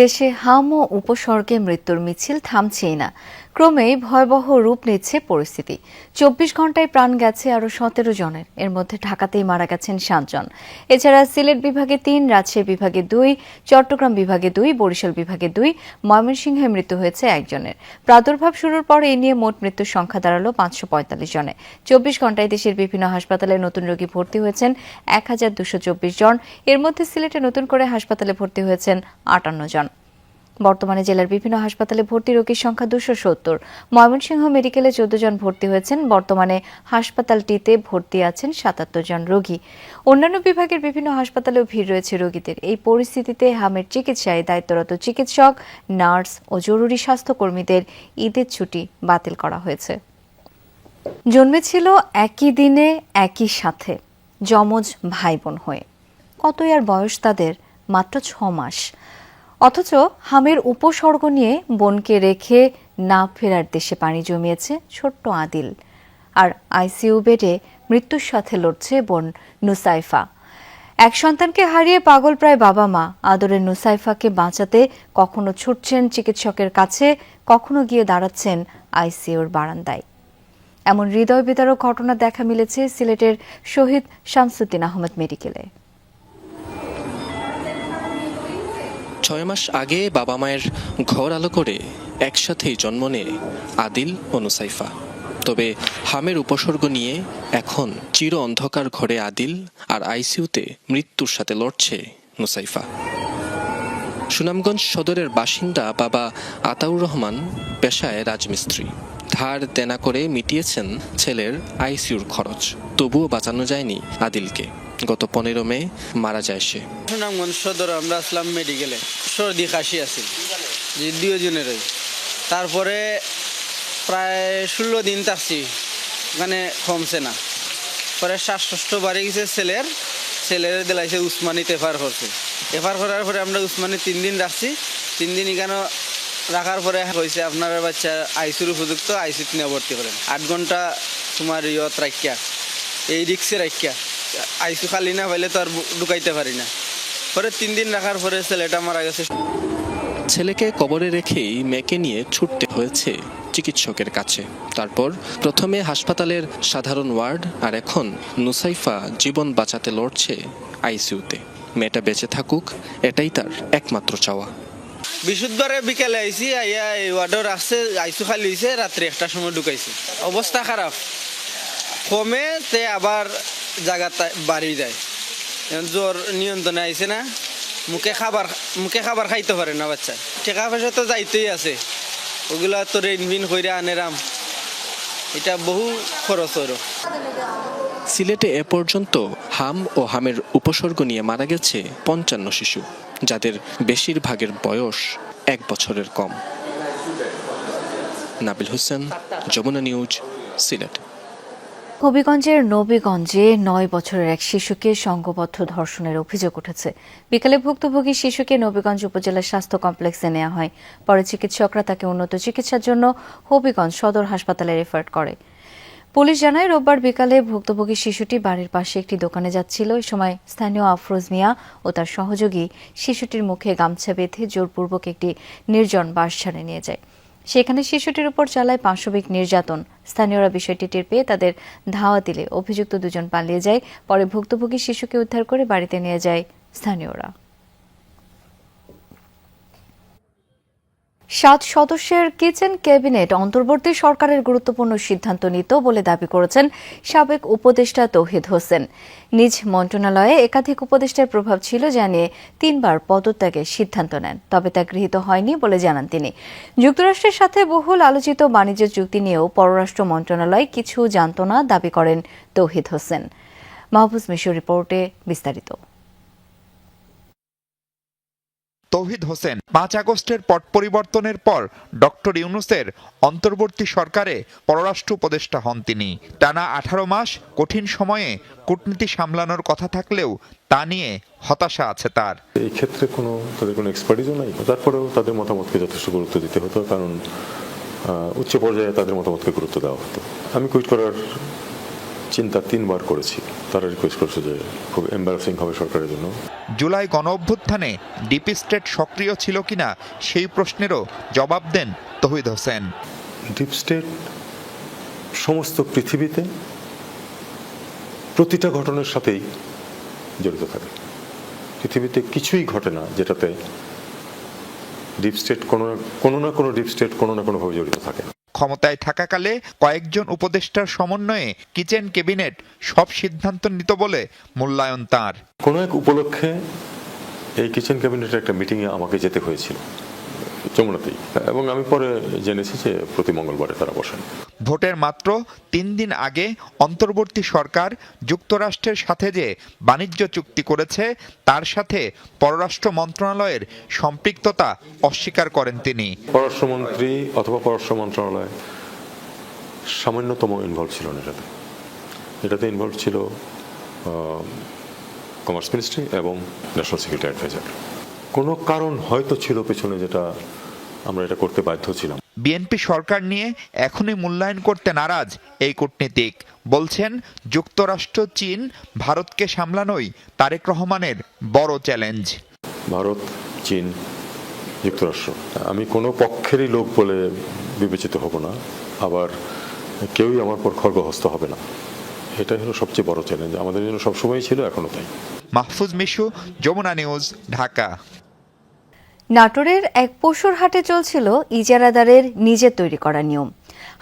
দেশে হাম ও উপসর্গে মৃত্যুর মিছিল থামছেই না। ক্রমেই ভয়াবহ রূপ নিচ্ছে পরিস্থিতি। 24 ঘন্টায় প্রাণ গেছে আরও 17 জনের। এর মধ্যে ঢাকাতেই মারা গেছেন 7 জন। এছাড়া সিলেট বিভাগে 3, রাজশাহী বিভাগে 2, চট্টগ্রাম বিভাগে 2, বরিশাল বিভাগে 2, ময়মনসিংহে মৃত্যু হয়েছে 1 জনের। প্রাদুর্ভাব শুরুর পর এই নিয়ে মোট মৃত্যুর সংখ্যা দাঁড়ালো 545 জনে। 24 ঘন্টায় দেশের বিভিন্ন হাসপাতালে নতুন রোগী ভর্তি হয়েছেন 1224 জন। এর মধ্যে সিলেটে নতুন করে হাসপাতালে ভর্তি হয়েছেন 58 জন। বর্তমানে জেলার বিভিন্ন হাসপাতালে ভর্তি রোগীর সংখ্যা 270। ময়মনসিংহ মেডিকেলে 14 জন ভর্তি হয়েছেন। বর্তমানে হাসপাতালটিতে ভর্তি আছেন 77 জন রোগী। অন্যান্য বিভাগের বিভিন্ন হাসপাতালেও ভিড় রয়েছে রোগীদের। এই পরিস্থিতিতে হামের চিকিৎসায় দায়িত্বরত চিকিৎসক, নার্স ও জরুরি স্বাস্থ্যকর্মীদের ঈদের ছুটি বাতিল করা হয়েছে। জন্মেছিল একই দিনে একই সাথে যমজ ভাই বোন হয়ে। কতই আর বয়স তাদের, মাত্র 6 মাস। অথচ হামের উপসর্গ নিয়ে বোনকে রেখে না ফেরার দেশে পাড়ি জমিয়েছে ছোট্ট আদিল। আর আইসিইউ বেডে মৃত্যুর সাথে লড়ছে বোন নুসাইফা। এক সন্তানকে হারিয়ে পাগল প্রায় বাবা মা। আদরের নুসাইফাকে বাঁচাতে কখনো ছুটছেন চিকিৎসকের কাছে, কখনো গিয়ে দাঁড়াচ্ছেন আইসিইউর বারান্দায়। এমন হৃদয় বিদারক ঘটনা দেখা মিলেছে সিলেটের শহীদ শামসুদ্দিন আহমেদ মেডিকেলে। 6 মাস আগে বাবা মায়ের ঘর আলো করে একসাথেই জন্ম নেয় আদিল ও নুসাইফা। তবে হামের উপসর্গ নিয়ে এখন চির অন্ধকার ঘরে আদিল আর আইসিইউতে মৃত্যুর সাথে লড়ছে নুসাইফা। সুনামগঞ্জ সদরের বাসিন্দা বাবা আতাউর রহমান পেশায় রাজমিস্ত্রি। ধার দেনা করে মিটিয়েছেন ছেলের আইসিইউর খরচ, তবুও বাঁচানো যায়নি আদিলকে। গত 15 মে মারা যায় সে। সুনামগঞ্জ সদর আমরা আসলাম মেডিকেলে, সর্দি কাশি আছে যে 2 জনেরই। তারপরে প্রায় 16 দিন থাকছি, ওখানে কমছে না। পরে শ্বাসকষ্ট বাড়ি গেছে ছেলের দিলাইছে উসমানিতে এফার করছে। এফার করার পরে আমরা উসমানি 3 দিন রাখছি। 3 দিন এখানে রাখার পরে হয়েছে আপনার বাচ্চা আইসিউর উপযুক্ত আইসিউতে নিয়ে ভর্তি করেন 8 ঘন্টা তোমার ইয়ত রাখিয়া এই রিক্সে রাখিয়া আইসিউ খালি না পাইলে তো আর ঢুকাইতে পারি না। পরে 3 দিন রাখার পরে ছেলেটা মারা গেছে। ছেলেকে কবরে রেখেই মেয়েকে নিয়ে ছুটতে হয়েছে চিকিৎসকের কাছে। তারপর প্রথমে হাসপাতালের সাধারণ ওয়ার্ড, আর এখন নুসাইফা জীবন বাঁচাতে লড়ছে আইসিইউতে। মেয়েটা বেঁচে থাকুক, এটাই তার একমাত্র চাওয়া। বিশুদ্ধবারে বিকেলে আইসি, আইয়া এই ওয়ার্ডের আসছে, আইসিউ খালি হয়েছে, রাত্রে 1টার সময় ঢুকাইছে। অবস্থা খারাপ, কমে তে আবার জায়গাটা বাড়ি যায়। জ্বর নিয়ন্ত্রণে আইছে না, মুখে খাবার খাইতে পারে না বাচ্চা। টাকা পয়সা তো যাইতেই আছে, ওগুলা তো রেনভিন কইরা আনেরাম, এটা বহু খরচ হইল। সিলেটে এ পর্যন্ত হাম ও হামের উপসর্গ নিয়ে মারা গেছে 55 শিশু, যাদের বেশিরভাগের বয়স 1 বছরের কম। নাবিল হোসেন, যমুনা নিউজ, সিলেট। হবিগঞ্জের নবীগঞ্জে 9 বছরের এক শিশুকে সংঘবদ্ধ ধর্ষণের অভিযোগ উঠেছে। বিকেলে ভুক্তভোগী শিশুকে নবীগঞ্জ উপজেলা স্বাস্থ্য কমপ্লেক্সে নেওয়া হয়। পরে চিকিৎসকরা তাকে উন্নত চিকিৎসার জন্য হবিগঞ্জ সদর হাসপাতালে রেফার করে। পুলিশ জানায়, রোববার বিকালে ভুক্তভোগী শিশুটি বাড়ির পাশে একটি দোকানে যাচ্ছিল। এই সময় স্থানীয় আফরোজ মিয়া ও তার সহযোগী শিশুটির মুখে গামছা বেঁধে জোরপূর্বক একটি নির্জন বাসস্থানে নিয়ে যায়। সেখানে শিশুটির উপর চালায় পাশবিক নির্যাতন। স্থানীয়রা বিষয়টি টের পেয়ে তাদের ধাওয়া দিলে অভিযুক্ত 2 জন পালিয়ে যায়। পরে ভুক্তভোগী শিশুকে উদ্ধার করে বাড়িতে নিয়ে যায় স্থানীয়রা। 7 সদস্যের কিচেন ক্যাবিনেট অন্তর্বর্তী সরকারের গুরুত্বপূর্ণ সিদ্ধান্ত নিত বলে দাবি করেছেন সাবেক উপদেষ্টা তৌহিদ হোসেন। নিজ মন্ত্রণালয়ে একাধিক উপদেষ্টার প্রভাব ছিল জানিয়ে 3 বার পদত্যাগের সিদ্ধান্ত নেন, তবে তা গৃহীত হয়নি বলে জানান তিনি। যুক্তরাষ্ট্রের সাথে বহুল আলোচিত বাণিজ্য চুক্তি নিয়েও পররাষ্ট্র মন্ত্রণালয় কিছু জানত না দাবি করেন তৌহিদ হোসেন। মাহফুজ মিশুর রিপোর্টে বিস্তারিত। তৌহিদ হোসেন 5 আগস্টের পট পরিবর্তনের পর ডক্টর ইউনূসের অন্তর্বর্তী সরকারে পররাষ্ট্র উপদেষ্টা হন তিনি। টানা 18 মাস কঠিন সময়ে কূটনীতি সামলানোর কথা থাকলেও তা নিয়ে হতাশা আছে তার। এই ক্ষেত্রে তাদের কোনো এক্সপার্টিসও নাই, তারপরেও তাদের মতামতকে যথেষ্ট গুরুত্ব দিতে হতো, কারণ উচ্চ পর্যায়ে তাদের মতামতকে গুরুত্ব দেওয়া হতো। আমি কুইট করার চিন্তা 3 বার করেছি। তারা রিকোয়েস্ট করছে যে খুব এম্বারাসিং হবে সরকারের জন্য। জুলাই গণঅভ্যুত্থানে ডিপ স্টেট সক্রিয় ছিল কিনা সেই প্রশ্নেরও জবাব দেন তৌহিদ হোসেন। ডিপ স্টেট সমস্ত পৃথিবীতে প্রতিটা ঘটনার সাথেই জড়িত থাকে। পৃথিবীতে কিছুই ঘটে না যেটাতে ডিপ স্টেট কোনো না কোনো ডিপ স্টেট কোনো না কোনোভাবে জড়িত থাকে। ক্ষমতায় থাকাকালে কয়েকজন উপদেষ্টার সমন্বয়ে কিচেন ক্যাবিনেট সব সিদ্ধান্ত নিত বলে মূল্যায়ন তার। কোনো এক উপলক্ষে এই কিচেন ক্যাবিনেটের একটা মিটিংয়ে আমাকে যেতে হয়েছিল যমুনাতেই, এবং আমি পরে জেনেছি যে প্রতি মঙ্গলবারে তারা বসেন। ভোটের মাত্র 3 দিন আগে অন্তর্বর্তী সরকার যুক্তরাষ্ট্রের সাথে যে বাণিজ্য চুক্তি করেছে তার সাথে পররাষ্ট্র মন্ত্রণালয়ের সম্পৃক্ততা অস্বীকার করেন তিনি। পররাষ্ট্রমন্ত্রী অথবা পররাষ্ট্র মন্ত্রণালয় সামান্যতম ইনভলভ ছিল না এটাতে ইনভলভ ছিল কমার্স মিনিস্ট্রি এবং ন্যাশনাল সিকিউরিটি অ্যাডভাইজার। কোনো কারণ হয়তো ছিল পেছনে যেটা আমরা এটা করতে বাধ্য ছিলাম। বিএনপি সরকার নিয়ে এখনই মূল্যায়ন করতে নারাজ এই কূটনীতিক। বলছেন যুক্তরাষ্ট্র, চীন, ভারতকে সামলানোই তারেক রহমানের বড় চ্যালেঞ্জ। ভারত, চীন, যুক্তরাষ্ট্র, আমি কোনো পক্ষেরই লোক বলে বিবেচিত হব না, আবার কেউই আমার পর খড়গহস্ত হবে না। এটাই হলো সবচেয়ে বড় চ্যালেঞ্জ আমাদের জন্য, সবসময় ছিল, এখনো তাই। মাহফুজ মিশু, যমুনা নিউজ, ঢাকা। নাটোরের এক পশুর হাটে চলছিল ইজারাদারের নিজের তৈরি করা নিয়ম।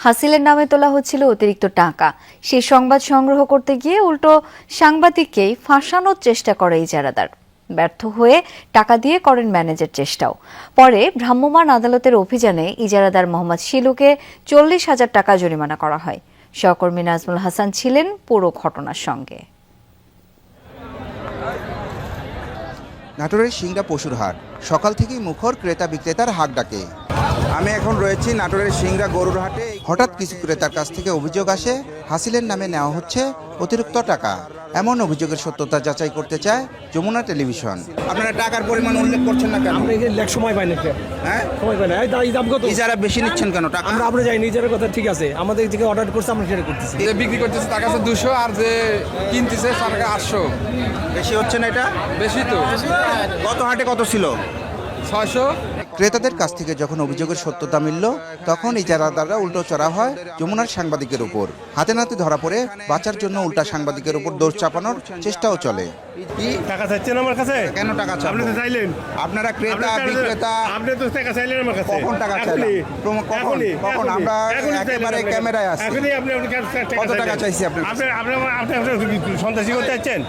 হাসিলের নামে তোলা হচ্ছিল অতিরিক্ত টাকা। সেই সংবাদ সংগ্রহ করতে গিয়ে উল্টো সাংবাদিককেই ফাঁসানোর চেষ্টা করে ইজারাদার। ব্যর্থ হয়ে টাকা দিয়ে করেন ম্যানেজের চেষ্টাও। পরে ভ্রাম্যমাণ আদালতের অভিযানে ইজারাদার মোহাম্মদ শিলুকে 40,000 টাকা জরিমানা করা হয়। সহকর্মী নাজমুল হাসান ছিলেন পুরো ঘটনার সঙ্গে। নাটোরের সিংড়া পশুর হাট সকাল থেকেই মুখর ক্রেতা বিক্রেতার হাক ডাকে। আমি এখন রয়েছি নাটোরের সিংড়া গরুর হাটে। হঠাৎ কিছু ক্রেতার কাছ থেকে অভিযোগ আসে হাসিলের নামে নেওয়া হচ্ছে অতিরিক্ত টাকা। এমন অভিযোগের সত্যতা যাচাই করতে চায় যমুনা টেলিভিশন। আপনারা টাকার পরিমাণ উল্লেখ করছেন না কেন? আমরা এখানে সময় পাই না। হ্যাঁ, সময় পাই না। এই দাম কত? ইজারা বেশি নিচ্ছেন কেন টাকা? আমরা যাই নিজের কথা ঠিক আছে, আমাদের থেকে অর্ডার করছে, আমরা সেটা করতেছি। যে বিক্রি করতেছে তার কাছে 200 আর যে কিনতেছে তার কাছে 800। বেশি হচ্ছে না এটা? বেশি তো। গত হাটে কত ছিল? 600। ক্রেতাদের কাছ থেকে যখন অভিযোগের সত্যতা মিলল, তখন ইজারাদাররা উল্টো চড়া হয় যমুনার সাংবাদিকের উপর। হাতে নাতে ধরা পড়ে বাঁচার জন্য উল্টা সাংবাদিকের উপর দোষ চাপানোর চেষ্টাও চলে। টাকা চাইছেন আমার কাছে? কেন টাকা চাইলেন? আপনি তো চাইলেন। আপনারা ক্রেতা বিক্রেতা, আপনি তো টাকা চাইলেন আমার কাছে। কখন টাকা চাইলেন? কখন? আমরা একেবারে ক্যামেরায় আছি। কত টাকা চাইছি আপনি? আপনি সন্ত্রাসী করতে চাচ্ছেন?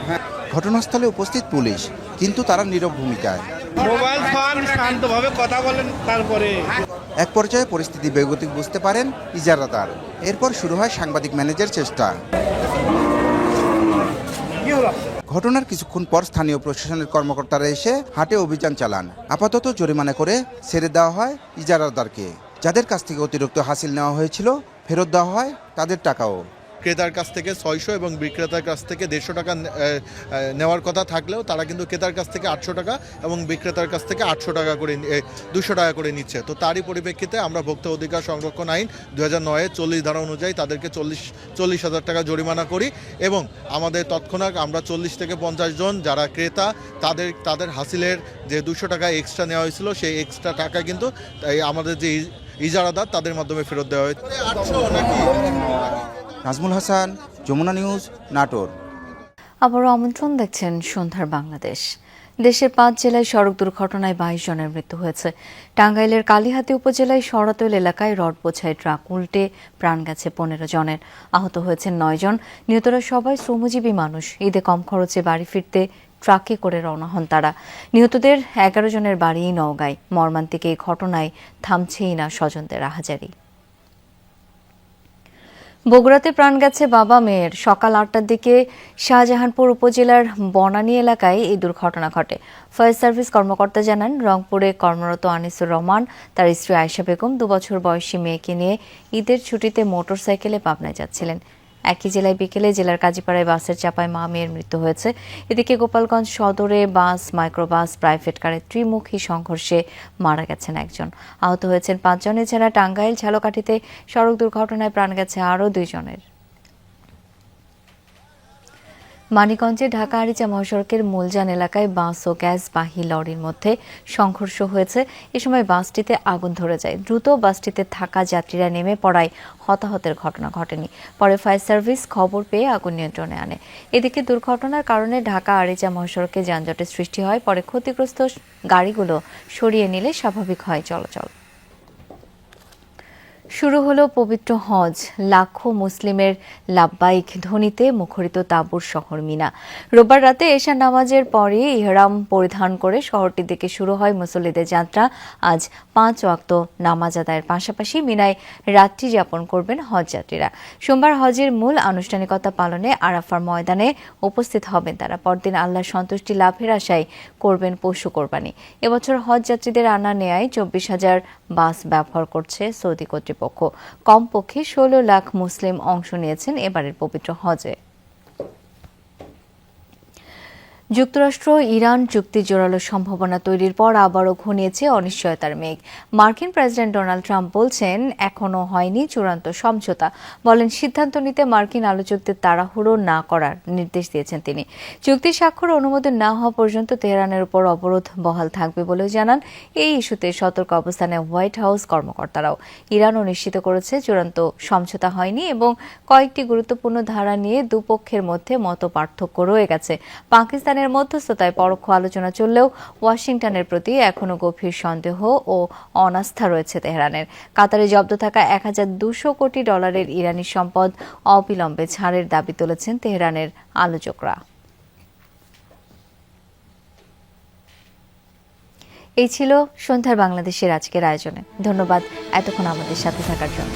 ঘটনাস্থলে উপস্থিত পুলিশ, কিন্তু তারা নীরব ভূমিকায়। মোবাইল ফোন শান্তভাবে কথা বলেন, তারপরে এক পর্যায়ে পরিস্থিতি বেগতিক বুঝতে পারেন ইজারাদার। এরপর শুরু হয় সাংবাদিক ম্যানেজের চেষ্টা। ঘটনার কিছুক্ষণ পর স্থানীয় প্রশাসনের কর্মকর্তারা এসে হাটে অভিযান চালান। আপাতত জরিমানা করে ছেড়ে দেওয়া হয় ইজারাদারকে। যাদের কাছ থেকে অতিরিক্ত হাসিল নেওয়া হয়েছিল ফেরত দেওয়া হয় তাদের টাকাও। ক্রেতার কাছ থেকে 600 এবং বিক্রেতার কাছ থেকে 150 টাকা নেওয়ার কথা থাকলেও তারা কিন্তু ক্রেতার কাছ থেকে 800 টাকা এবং বিক্রেতার কাছ থেকে 800 টাকা করে 200 টাকা করে নিচ্ছে। তো তারই পরিপ্রেক্ষিতে আমরা ভোক্তা অধিকার সংরক্ষণ আইন 2009-এর 40 ধারা অনুযায়ী তাদেরকে 40,000 টাকা জরিমানা করি এবং আমাদের তৎক্ষণাৎ আমরা 40 থেকে 50 জন যারা ক্রেতা তাদের হাসিলের যে 200 টাকা এক্সট্রা নেওয়া হয়েছিল সেই এক্সট্রা টাকা কিন্তু আমাদের যে ইজারাদার তাদের মাধ্যমে ফেরত দেওয়া হয়েছে। নাজমুল হাসান, যমুনা নিউজ, নাটোর। আবারও আমন্ত্রণ, দেখছেন সন্ধ্যার বাংলাদেশ। দেশের 5 জেলায় সড়ক দুর্ঘটনায় 22 জনের মৃত্যু হয়েছে। টাঙ্গাইলের কালিহাতী উপজেলায় সরাতৈল এলাকায় রড বোঝাই ট্রাক উল্টে প্রাণ গেছে 15 জনের, আহত হয়েছেন 9 জন। নিহতরা সবাই শ্রমজীবী মানুষ। ঈদে কম খরচে বাড়ি ফিরতে ট্রাকে করে রওনা হন তারা। নিহতদের 11 জনের বাড়ি নওগাঁয়। মর্মান্তিক এই ঘটনায় থামছেই না স্বজনদের আহাজারি। বগুড়াতে প্রাণ গেছে বাবা মেয়ের। সকাল 8টার দিকে শাহজাহানপুর উপজেলার বনানী এলাকায় এই দুর্ঘটনা ঘটে। ফায়ার সার্ভিস কর্মকর্তা জানান, রংপুরে কর্মরত আনিসুর রহমান তার স্ত্রী আয়েশা বেগম 2 বছর বয়সী মেয়েকে নিয়ে ঈদের ছুটিতে মোটরসাইকেলে পাবনায় যাচ্ছিলেন। একই জেলায় বিকেলে জেলার কাজীপাড়ায় বাসের চাপায় মা মেয়ের মৃত্যু হয়েছে। এদিকে গোপালগঞ্জ সদরে বাস, মাইক্রোবাস, প্রাইভেট কারের ত্রিমুখী সংঘর্ষে মারা গেছেন 1 জন, আহত হয়েছেন 5 জন। এছাড়া টাঙ্গাইল ঝালকাঠিতে সড়ক দুর্ঘটনায় প্রাণ গেছে আরও 2 জনের। মানিকগঞ্জে ঢাকা আরিচা মহাসড়কের মূলজান এলাকায় বাস ও গ্যাসবাহী লরির মধ্যে সংঘর্ষ হয়েছে। এ সময় বাসটিতে আগুন ধরে যায়। দ্রুত বাসটিতে থাকা যাত্রীরা নেমে পড়ায় হতাহতের ঘটনা ঘটেনি। পরে ফায়ার সার্ভিস খবর পেয়ে আগুন নিয়ন্ত্রণে আনে। এদিকে দুর্ঘটনার কারণে ঢাকা আরিচা মহাসড়কে যানজটের সৃষ্টি হয়। পরে ক্ষতিগ্রস্ত গাড়িগুলো সরিয়ে নিলে স্বাভাবিক হয় চলাচল। শুরু হলো পবিত্র হজ। লাখো মুসলিমের লাব্বাইক ধ্বনিতে মুখরিত তাঁবুর শহর মিনা। রোববার রাতে এশার নামাজের পরে ইহরাম পরিধান করে শহরটির দিকে শুরু হয় মুসল্লিদের যাত্রা। আজ 5 ওয়াক্ত নামাজ আদায়ের পাশাপাশি মিনায় রাত্রি যাপন করবেন হজ যাত্রীরা। সোমবার হজের মূল আনুষ্ঠানিকতা পালনে আরাফার ময়দানে উপস্থিত হবেন তারা। পরদিন আল্লাহর সন্তুষ্টি লাভের আশায় করবেন পশু কোরবানি। এবছর হজ যাত্রীদের আনা নেয়ায় 24,000 বাস ব্যবহার করছে সৌদি কর্তৃপক্ষ। কমপক্ষে 16 লাখ মুসলিম অংশ নিয়েছেন এবারের পবিত্র হজে। যুক্তরাষ্ট্র ইরান চুক্তি জোরালো সম্ভাবনা তৈরির পর আবারও ঘনিয়েছে অনিশ্চয়তার মেঘ। মার্কিন প্রেসিডেন্ট ডোনাল্ড ট্রাম্প বলছেন, এখনো হয়নি চূড়ান্ত সমঝোতা। বলেন, সিদ্ধান্ত নিতে মার্কিন আলোচকদের তাড়াহুড়ো না করার নির্দেশ দিয়েছেন তিনি। চুক্তি স্বাক্ষর অনুমোদন না হওয়া পর্যন্ত তেহরানের উপর অবরোধ বহাল থাকবে বলেও জানান। এই ইস্যুতে সতর্ক অবস্থানে হোয়াইট হাউস কর্মকর্তারাও। ইরানও নিশ্চিত করেছে চূড়ান্ত সমঝোতা হয়নি এবং কয়েকটি গুরুত্বপূর্ণ ধারা নিয়ে দুপক্ষের মধ্যে মতপার্থক্য রয়ে গেছে। পাকিস্তানের মধ্যস্থতায় পরোক্ষ আলোচনা চললেও ওয়াশিংটনের প্রতি এখনো গভীর সন্দেহ ও অনাস্থা রয়েছে তেহরানের। কাতারে জব্দ থাকা $1,200 কোটি ইরানি সম্পদ অবিলম্বে ছাড়ের দাবি তুলেছেন তেহরানের আলোচকরা। এই ছিল সন্ধ্যার বাংলাদেশের আজকের আয়োজনে। ধন্যবাদ এতক্ষণ আমাদের সাথে থাকার জন্য।